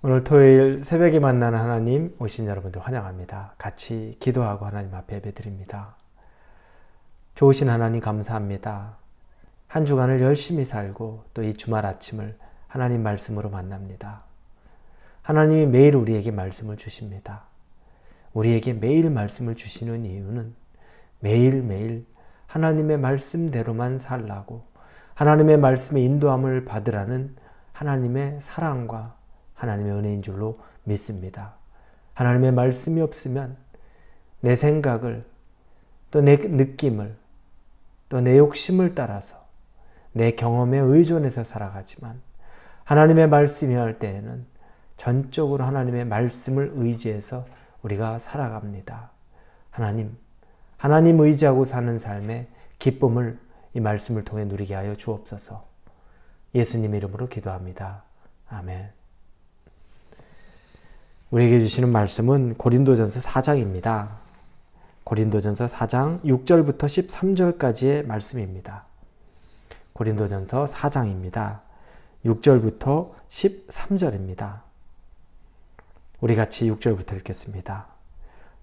오늘 토요일 새벽에 만나는 하나님 오신 여러분들 환영합니다. 같이 기도하고 하나님 앞에 예배드립니다. 좋으신 하나님 감사합니다. 한 주간을 열심히 살고 또 이 주말 아침을 하나님 말씀으로 만납니다. 하나님이 매일 우리에게 말씀을 주십니다. 우리에게 매일 말씀을 주시는 이유는 매일매일 하나님의 말씀대로만 살라고, 하나님의 말씀의 인도함을 받으라는 하나님의 사랑과 하나님의 은혜인 줄로 믿습니다. 하나님의 말씀이 없으면 내 생각을, 또 내 느낌을, 또 내 욕심을 따라서 내 경험에 의존해서 살아가지만, 하나님의 말씀이 할 때에는 전적으로 하나님의 말씀을 의지해서 우리가 살아갑니다. 하나님 의지하고 사는 삶의 기쁨을 이 말씀을 통해 누리게 하여 주옵소서. 예수님 이름으로 기도합니다. 아멘. 우리에게 주시는 말씀은 고린도전서 4장입니다. 고린도전서 4장 6절부터 13절까지의 말씀입니다. 고린도전서 4장입니다. 6절부터 13절입니다. 우리 같이 6절부터 읽겠습니다.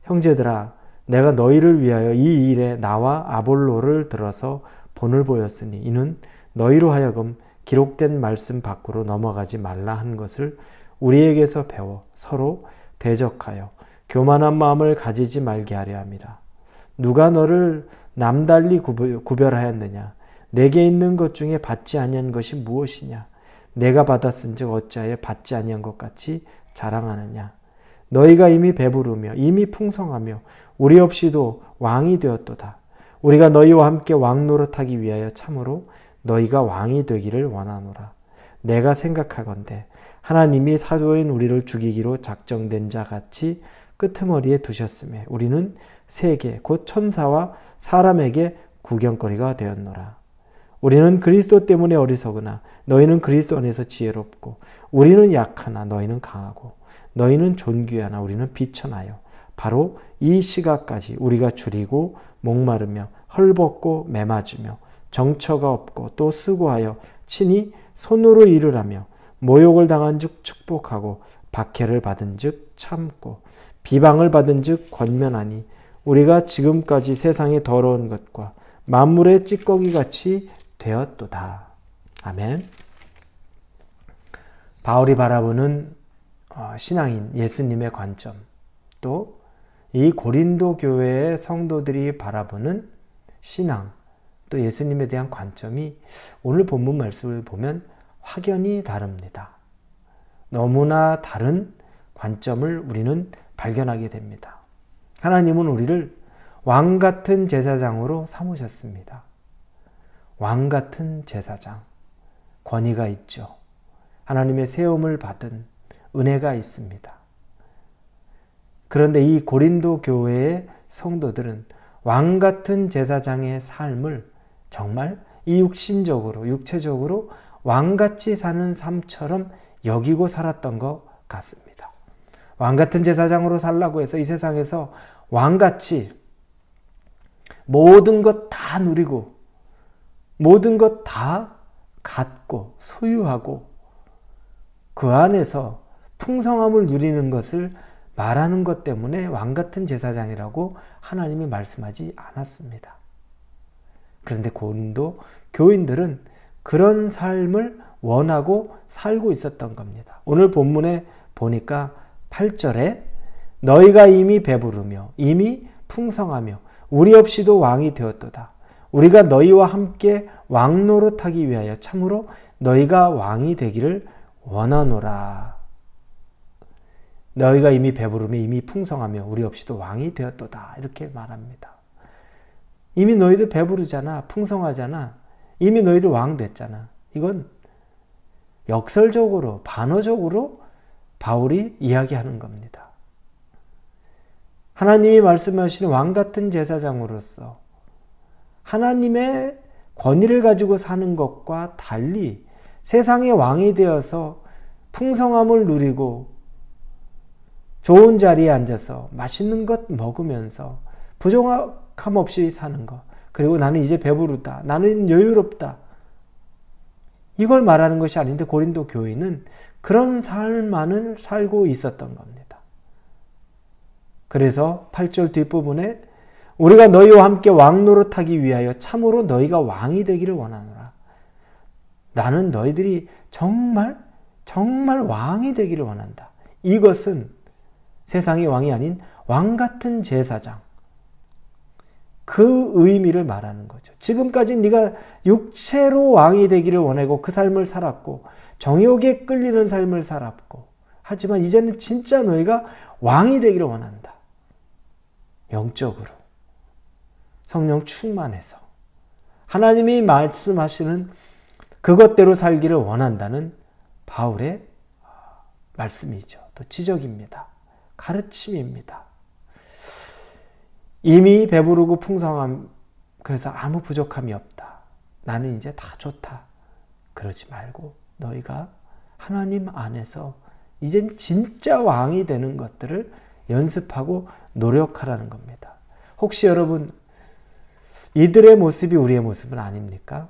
형제들아, 내가 너희를 위하여 이 일에 나와 아볼로를 들어서 본을 보였으니 이는 너희로 하여금 기록된 말씀 밖으로 넘어가지 말라 한 것을 우리에게서 배워 서로 대적하여 교만한 마음을 가지지 말게 하려 함이라. 누가 너를 남달리 구별하였느냐? 내게 있는 것 중에 받지 아니한 것이 무엇이냐? 내가 받았은즉 어찌하여 받지 아니한 것 같이 자랑하느냐? 너희가 이미 배부르며 이미 풍성하며 우리 없이도 왕이 되었도다. 우리가 너희와 함께 왕 노릇하기 위하여 참으로 너희가 왕이 되기를 원하노라. 내가 생각하건대 하나님이 사도인 우리를 죽이기로 작정된 자 같이 끄트머리에 두셨으며 우리는 세계 곧 천사와 사람에게 구경거리가 되었노라. 우리는 그리스도 때문에 어리석으나 너희는 그리스도 안에서 지혜롭고, 우리는 약하나 너희는 강하고, 너희는 존귀하나 우리는 비천하여 바로 이 시각까지 우리가 줄이고 목마르며 헐벗고 매맞으며 정처가 없고 또 수고하여 친히 손으로 일을 하며 모욕을 당한 즉 축복하고 박해를 받은 즉 참고 비방을 받은 즉 권면하니 우리가 지금까지 세상의 더러운 것과 만물의 찌꺼기같이 되었도다. 아멘. 바울이 바라보는 신앙인 예수님의 관점, 또 이 고린도 교회의 성도들이 바라보는 신앙, 또 예수님에 대한 관점이 오늘 본문 말씀을 보면 확연히 다릅니다. 너무나 다른 관점을 우리는 발견하게 됩니다. 하나님은 우리를 왕같은 제사장으로 삼으셨습니다. 왕같은 제사장, 권위가 있죠. 하나님의 세움을 받은 은혜가 있습니다. 그런데 이 고린도 교회의 성도들은 왕같은 제사장의 삶을 정말 이 육체적으로 왕같이 사는 삶처럼 여기고 살았던 것 같습니다. 왕같은 제사장으로 살라고 해서 이 세상에서 왕같이 모든 것 다 누리고 모든 것 다 갖고 소유하고 그 안에서 풍성함을 누리는 것을 말하는 것 때문에 왕같은 제사장이라고 하나님이 말씀하지 않았습니다. 그런데 고린도 교인들은 그런 삶을 원하고 살고 있었던 겁니다. 오늘 본문에 보니까 8절에 너희가 이미 배부르며 이미 풍성하며 우리 없이도 왕이 되었도다. 우리가 너희와 함께 왕 노릇하기 위하여 참으로 너희가 왕이 되기를 원하노라. 너희가 이미 배부르며 이미 풍성하며 우리 없이도 왕이 되었도다. 이렇게 말합니다. 이미 너희들 배부르잖아. 풍성하잖아. 이미 너희들 왕 됐잖아. 이건 역설적으로, 반어적으로 바울이 이야기하는 겁니다. 하나님이 말씀하시는 왕같은 제사장으로서 하나님의 권위를 가지고 사는 것과 달리 세상의 왕이 되어서 풍성함을 누리고 좋은 자리에 앉아서 맛있는 것 먹으면서 부족함 없이 사는 것, 그리고 나는 이제 배부르다, 나는 여유롭다, 이걸 말하는 것이 아닌데 고린도 교회는 그런 삶만을 살고 있었던 겁니다. 그래서 8절 뒷부분에 우리가 너희와 함께 왕노릇하기 위하여 참으로 너희가 왕이 되기를 원하노라. 나는 너희들이 정말 왕이 되기를 원한다. 이것은 세상의 왕이 아닌 왕 같은 제사장, 그 의미를 말하는 거죠. 지금까지 네가 육체로 왕이 되기를 원하고 그 삶을 살았고 정욕에 끌리는 삶을 살았고, 하지만 이제는 진짜 너희가 왕이 되기를 원한다. 영적으로 성령 충만해서 하나님이 말씀하시는 그것대로 살기를 원한다는 바울의 말씀이죠. 또 지적입니다. 가르침입니다. 이미 배부르고 풍성함, 그래서 아무 부족함이 없다. 나는 이제 다 좋다. 그러지 말고 너희가 하나님 안에서 이젠 진짜 왕이 되는 것들을 연습하고 노력하라는 겁니다. 혹시 여러분, 이들의 모습이 우리의 모습은 아닙니까?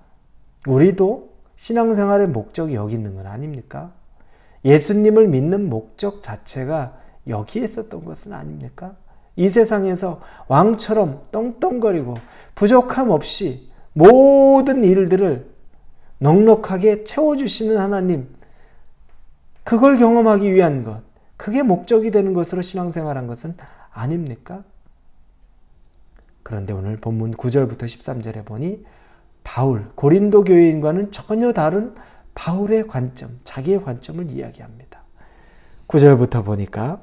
우리도 신앙생활의 목적이 여기 있는 건 아닙니까? 예수님을 믿는 목적 자체가 여기에 있었던 것은 아닙니까? 이 세상에서 왕처럼 떵떵거리고 부족함 없이 모든 일들을 넉넉하게 채워주시는 하나님, 그걸 경험하기 위한 것, 그게 목적이 되는 것으로 신앙생활한 것은 아닙니까? 그런데 오늘 본문 9절부터 13절에 보니 바울, 고린도 교인과는 전혀 다른 바울의 관점, 자기의 관점을 이야기합니다. 9절부터 보니까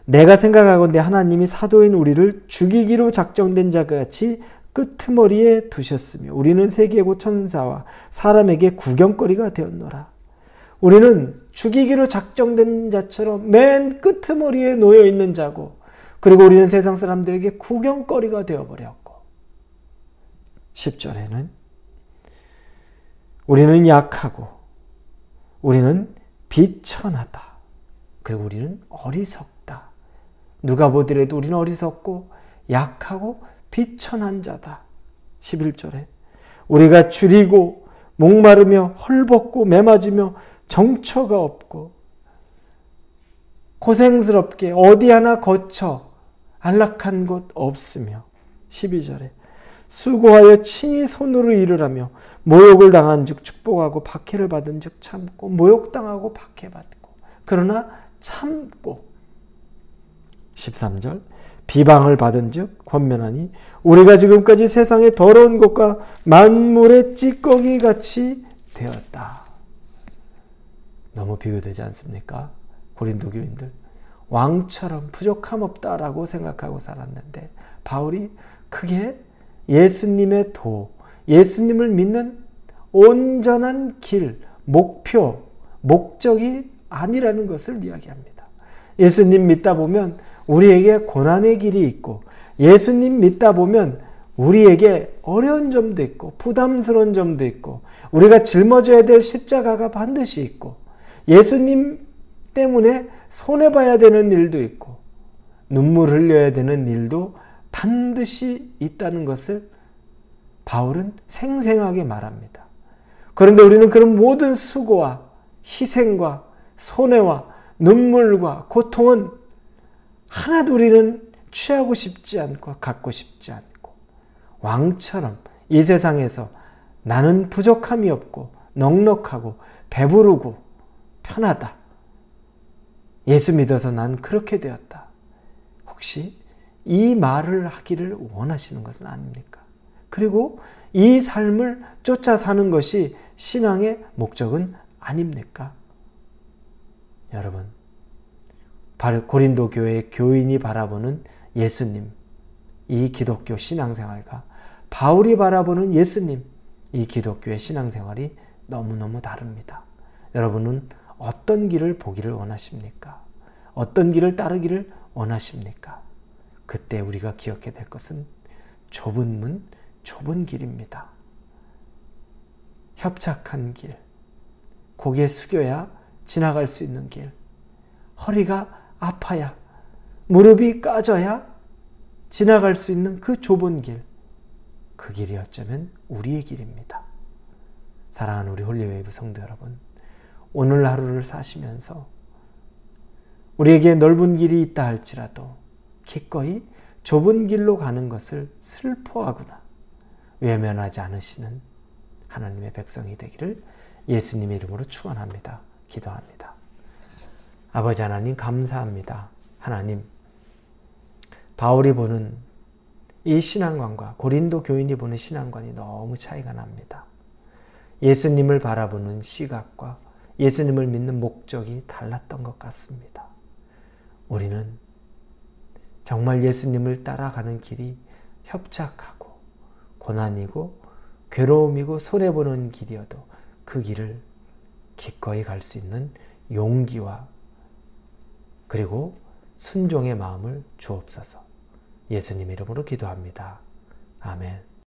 내가 생각하건대 하나님이 사도인 우리를 죽이기로 작정된 자가 같이 끄트머리에 두셨으며 우리는 세계고 천사와 사람에게 구경거리가 되었노라. 우리는 죽이기로 작정된 자처럼 맨 끄트머리에 놓여 있는 자고, 그리고 우리는 세상 사람들에게 구경거리가 되어버렸고, 10절에는 우리는 약하고 우리는 비천하다. 그리고 우리는 어리석다. 누가 보더라도 우리는 어리석고 약하고 비천한 자다. 11절에 우리가 줄이고 목마르며 헐벗고 매맞으며 정처가 없고 고생스럽게 어디 하나 거쳐 안락한 곳 없으며, 12절에 수고하여 친히 손으로 일을 하며 모욕을 당한 즉 축복하고 박해를 받은 즉 참고, 모욕당하고 박해받고 그러나 참고, 13절 비방을 받은 즉 권면하니 우리가 지금까지 세상의 더러운 것과 만물의 찌꺼기 같이 되었다. 너무 비교되지 않습니까? 고린도 교인들 왕처럼 부족함 없다라고 생각하고 살았는데, 바울이 그게 예수님의 도, 예수님을 믿는 온전한 길, 목표, 목적이 아니라는 것을 이야기합니다. 예수님 믿다 보면 우리에게 고난의 길이 있고, 예수님 믿다 보면 우리에게 어려운 점도 있고 부담스러운 점도 있고, 우리가 짊어져야 될 십자가가 반드시 있고, 예수님 때문에 손해봐야 되는 일도 있고 눈물 흘려야 되는 일도 반드시 있다는 것을 바울은 생생하게 말합니다. 그런데 우리는 그런 모든 수고와 희생과 손해와 눈물과 고통은 하나도 우리는 취하고 싶지 않고 갖고 싶지 않고, 왕처럼 이 세상에서 나는 부족함이 없고 넉넉하고 배부르고 편하다. 예수 믿어서 난 그렇게 되었다. 혹시 이 말을 하기를 원하시는 것은 아닙니까? 그리고 이 삶을 쫓아 사는 것이 신앙의 목적은 아닙니까? 여러분, 고린도 교회의 교인이 바라보는 예수님, 이 기독교 신앙생활과 바울이 바라보는 예수님, 이 기독교의 신앙생활이 너무너무 다릅니다. 여러분은 어떤 길을 보기를 원하십니까? 어떤 길을 따르기를 원하십니까? 그때 우리가 기억해야 될 것은 좁은 문, 좁은 길입니다. 협착한 길, 고개 숙여야 지나갈 수 있는 길, 허리가 아파야, 무릎이 까져야 지나갈 수 있는 그 좁은 길, 그 길이 어쩌면 우리의 길입니다. 사랑하는 우리 홀리웨이브 성도 여러분, 오늘 하루를 사시면서 우리에게 넓은 길이 있다 할지라도 기꺼이 좁은 길로 가는 것을 슬퍼하거나 외면하지 않으시는 하나님의 백성이 되기를 예수님의 이름으로 축원합니다. 기도합니다. 아버지 하나님 감사합니다. 하나님, 바울이 보는 이 신앙관과 고린도 교인이 보는 신앙관이 너무 차이가 납니다. 예수님을 바라보는 시각과 예수님을 믿는 목적이 달랐던 것 같습니다. 우리는 정말 예수님을 따라가는 길이 협착하고 고난이고 괴로움이고 손해보는 길이어도 그 길을 기꺼이 갈 수 있는 용기와 그리고 순종의 마음을 주옵소서. 예수님 이름으로 기도합니다. 아멘.